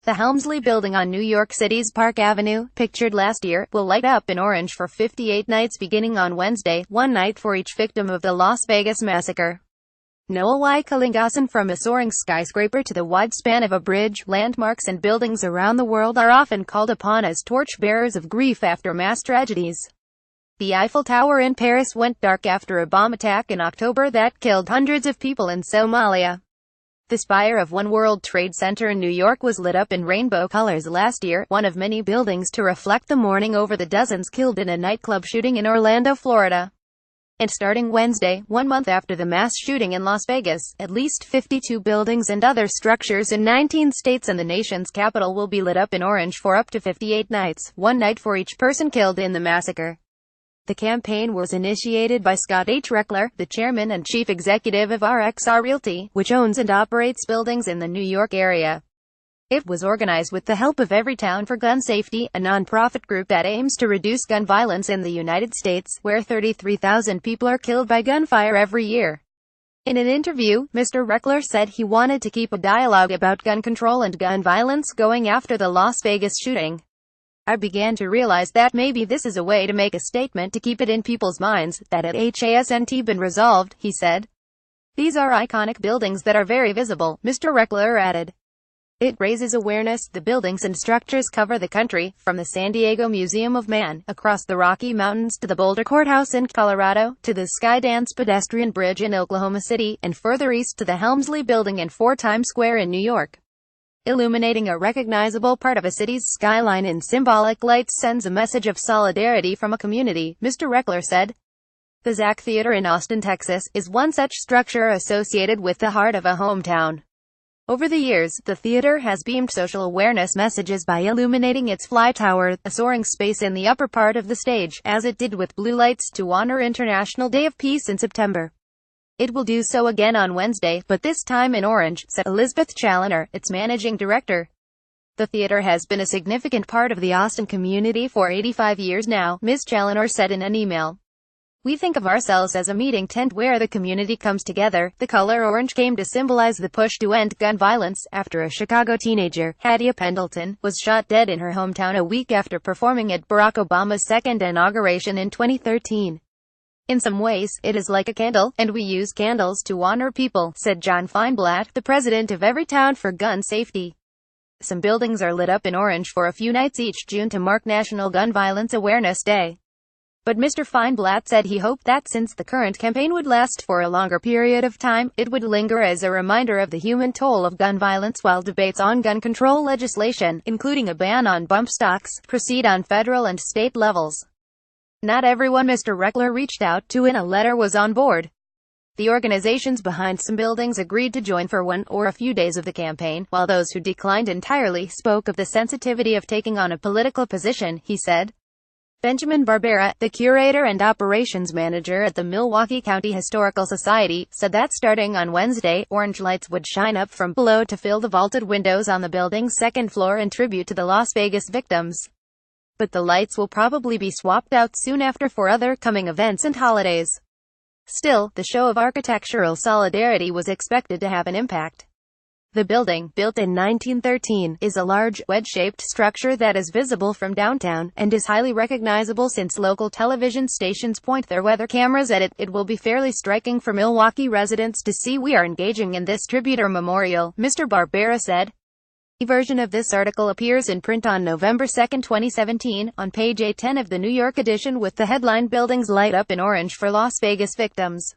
The Helmsley Building on New York City's Park Avenue, pictured last year, will light up in orange for 58 nights beginning on Wednesday, one night for each victim of the Las Vegas massacre. Noah Y. Kalingasan. From a soaring skyscraper to the wide span of a bridge, landmarks and buildings around the world are often called upon as torchbearers of grief after mass tragedies. The Eiffel Tower in Paris went dark after a bomb attack in October that killed hundreds of people in Somalia. The spire of One World Trade Center in New York was lit up in rainbow colors last year, one of many buildings to reflect the mourning over the dozens killed in a nightclub shooting in Orlando, Florida. And starting Wednesday, 1 month after the mass shooting in Las Vegas, at least 52 buildings and other structures in 19 states and the nation's capital will be lit up in orange for up to 58 nights, one night for each person killed in the massacre. The campaign was initiated by Scott H. Rechler, the chairman and chief executive of RXR Realty, which owns and operates buildings in the New York area. It was organized with the help of Everytown for Gun Safety, a nonprofit group that aims to reduce gun violence in the United States, where 33,000 people are killed by gunfire every year. In an interview, Mr. Rechler said he wanted to keep a dialogue about gun control and gun violence going after the Las Vegas shooting. I began to realize that maybe this is a way to make a statement to keep it in people's minds, that it hasn't been resolved, he said. These are iconic buildings that are very visible, Mr. Rechler added. It raises awareness. The buildings and structures cover the country, from the San Diego Museum of Man, across the Rocky Mountains to the Boulder Courthouse in Colorado, to the Skydance pedestrian bridge in Oklahoma City, and further east to the Helmsley Building and 4 Times Square in New York. Illuminating a recognizable part of a city's skyline in symbolic lights sends a message of solidarity from a community, Mr. Rechler said. The Zach Theater in Austin, Texas, is one such structure associated with the heart of a hometown. Over the years, the theater has beamed social awareness messages by illuminating its fly tower, a soaring space in the upper part of the stage, as it did with blue lights to honor International Day of Peace in September. It will do so again on Wednesday, but this time in orange, said Elizabeth Challoner, its managing director. The theater has been a significant part of the Austin community for 85 years now, Ms. Challoner said in an email. We think of ourselves as a meeting tent where the community comes together. The color orange came to symbolize the push to end gun violence, after a Chicago teenager, Hadia Pendleton, was shot dead in her hometown a week after performing at Barack Obama's second inauguration in 2013. In some ways, it is like a candle, and we use candles to honor people, said John Feinblatt, the president of Everytown for Gun Safety. Some buildings are lit up in orange for a few nights each June to mark National Gun Violence Awareness Day. But Mr. Feinblatt said he hoped that since the current campaign would last for a longer period of time, it would linger as a reminder of the human toll of gun violence while debates on gun control legislation, including a ban on bump stocks, proceed on federal and state levels. Not everyone Mr. Rechler reached out to in a letter was on board. The organizations behind some buildings agreed to join for one or a few days of the campaign, while those who declined entirely spoke of the sensitivity of taking on a political position, he said. Benjamin Barbera, the curator and operations manager at the Milwaukee County Historical Society, said that starting on Wednesday, orange lights would shine up from below to fill the vaulted windows on the building's second floor in tribute to the Las Vegas victims. But the lights will probably be swapped out soon after for other coming events and holidays. Still, the show of architectural solidarity was expected to have an impact. The building, built in 1913, is a large, wedge-shaped structure that is visible from downtown, and is highly recognizable since local television stations point their weather cameras at it. It will be fairly striking for Milwaukee residents to see we are engaging in this tribute or memorial, Mr. Barbera said. A version of this article appears in print on November 2, 2017, on page A10 of the New York edition with the headline Buildings Light Up in Orange for Las Vegas Victims.